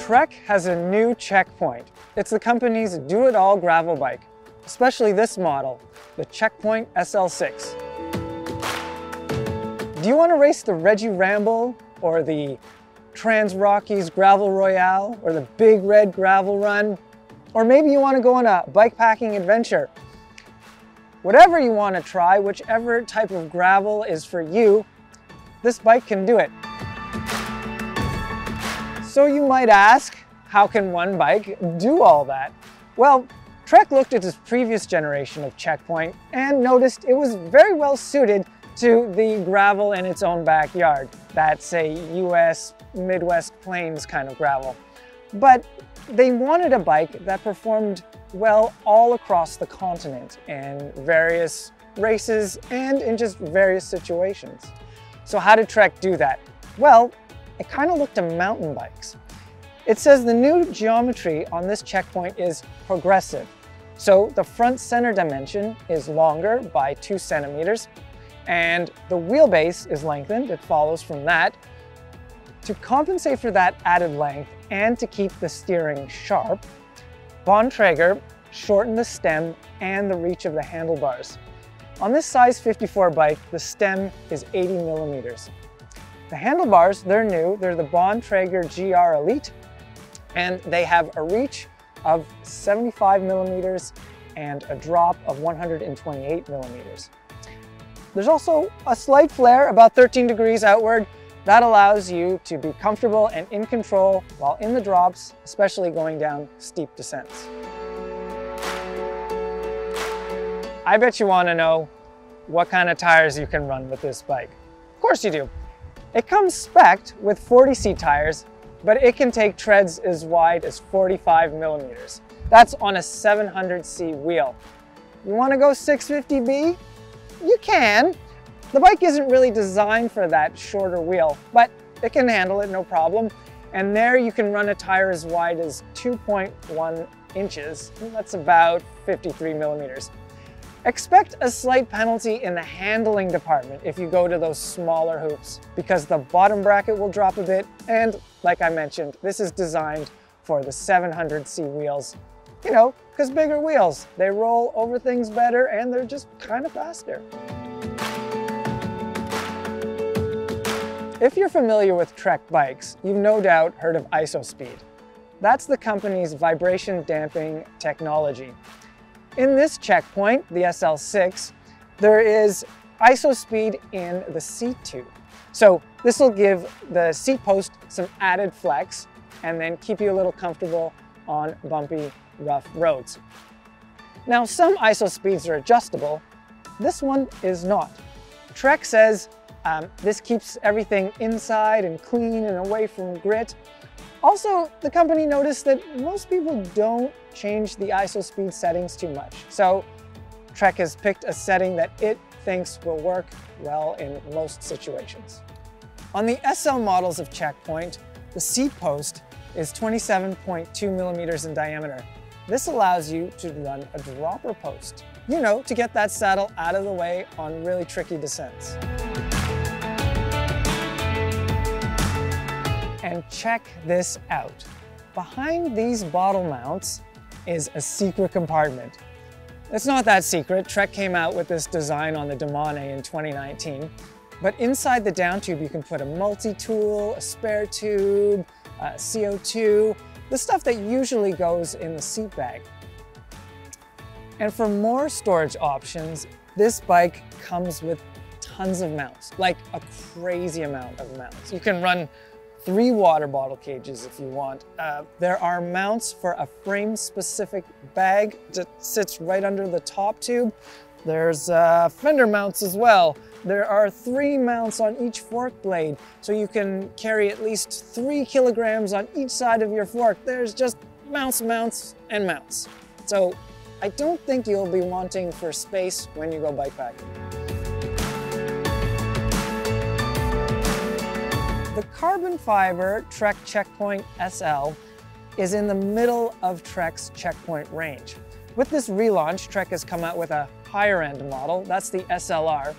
Trek has a new checkpoint. It's the company's do-it-all gravel bike, especially this model, the Checkpoint SL6. Do you want to race the Reggie Ramble or the Trans Rockies Gravel Royale or the Big Red Gravel Run? Or maybe you want to go on a bikepacking adventure. Whatever you want to try, whichever type of gravel is for you, this bike can do it. So you might ask, how can one bike do all that? Well, Trek looked at his previous generation of Checkpoint and noticed it was very well suited to the gravel in its own backyard. That's a US Midwest Plains kind of gravel. But they wanted a bike that performed well all across the continent in various races and in just various situations. So how did Trek do that? Well, it kind of looked to mountain bikes. It says the new geometry on this Checkpoint is progressive. So the front center dimension is longer by 2 centimeters, and the wheelbase is lengthened. It follows from that. To compensate for that added length and to keep the steering sharp, Bontrager shortened the stem and the reach of the handlebars. On this size 54 bike, the stem is 80 millimeters. The handlebars, they're new. They're the Bontrager GR Elite, and they have a reach of 75 millimeters and a drop of 128 millimeters. There's also a slight flare, about 13 degrees outward. That allows you to be comfortable and in control while in the drops, especially going down steep descents. I bet you want to know what kind of tires you can run with this bike. Of course you do. It comes spec'd with 40C tires, but it can take treads as wide as 45 millimeters. That's on a 700C wheel. You want to go 650B? You can. The bike isn't really designed for that shorter wheel, but it can handle it no problem. And there you can run a tire as wide as 2.1 inches. That's about 53 millimeters. Expect a slight penalty in the handling department if you go to those smaller hoops, because the bottom bracket will drop a bit, and like I mentioned, this is designed for the 700C wheels. You know, because bigger wheels, they roll over things better and they're just kind of faster. If you're familiar with Trek bikes, you've no doubt heard of IsoSpeed. That's the company's vibration damping technology. In this Checkpoint, the SL6, there is IsoSpeed in the seat tube. So this will give the seat post some added flex and then keep you a little comfortable on bumpy, rough roads. Now, some IsoSpeeds are adjustable. This one is not. Trek says this keeps everything inside and clean and away from grit. Also, the company noticed that most people don't change the IsoSpeed settings too much. So Trek has picked a setting that it thinks will work well in most situations. On the SL models of Checkpoint, the seat post is 27.2 millimeters in diameter. This allows you to run a dropper post, you know, to get that saddle out of the way on really tricky descents. And check this out. Behind these bottle mounts is a secret compartment. It's not that secret. Trek came out with this design on the Demone in 2019. But inside the down tube, you can put a multi-tool, a spare tube, CO2, the stuff that usually goes in the seat bag. And for more storage options, this bike comes with tons of mounts, like a crazy amount of mounts. You can run 3 water bottle cages if you want. There are mounts for a frame-specific bag that sits right under the top tube. There's fender mounts as well. There are 3 mounts on each fork blade, so you can carry at least 3 kilograms on each side of your fork. There's just mounts, mounts, and mounts. So I don't think you'll be wanting for space when you go bikepacking. The carbon fiber Trek Checkpoint SL is in the middle of Trek's Checkpoint range. With this relaunch, Trek has come out with a higher end model. That's the SLR.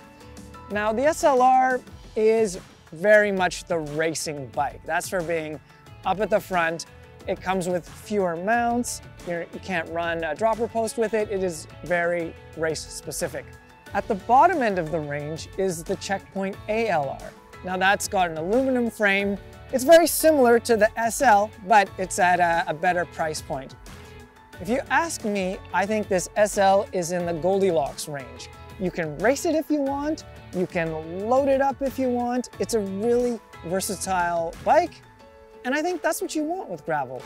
Now, the SLR is very much the racing bike. That's for being up at the front, It comes with fewer mounts. You can't run a dropper post with it. It is very race specific. At the bottom end of the range is the Checkpoint ALR. Now that's got an aluminum frame. It's very similar to the SL, but it's at a better price point. If you ask me, I think this SL is in the Goldilocks range. You can race it if you want, you can load it up if you want. It's a really versatile bike, and I think that's what you want with gravel.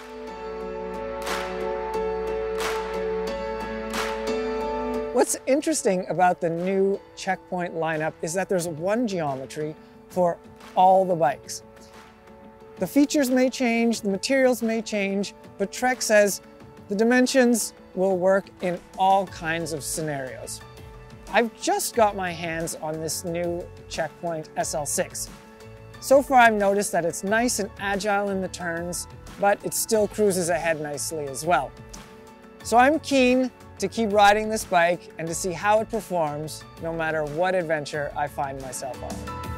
What's interesting about the new Checkpoint lineup is that there's one geometry for all the bikes. The features may change, the materials may change, but Trek says the dimensions will work in all kinds of scenarios. I've just got my hands on this new Checkpoint SL6. So far I've noticed that it's nice and agile in the turns, but it still cruises ahead nicely as well. So I'm keen to keep riding this bike and to see how it performs no matter what adventure I find myself on.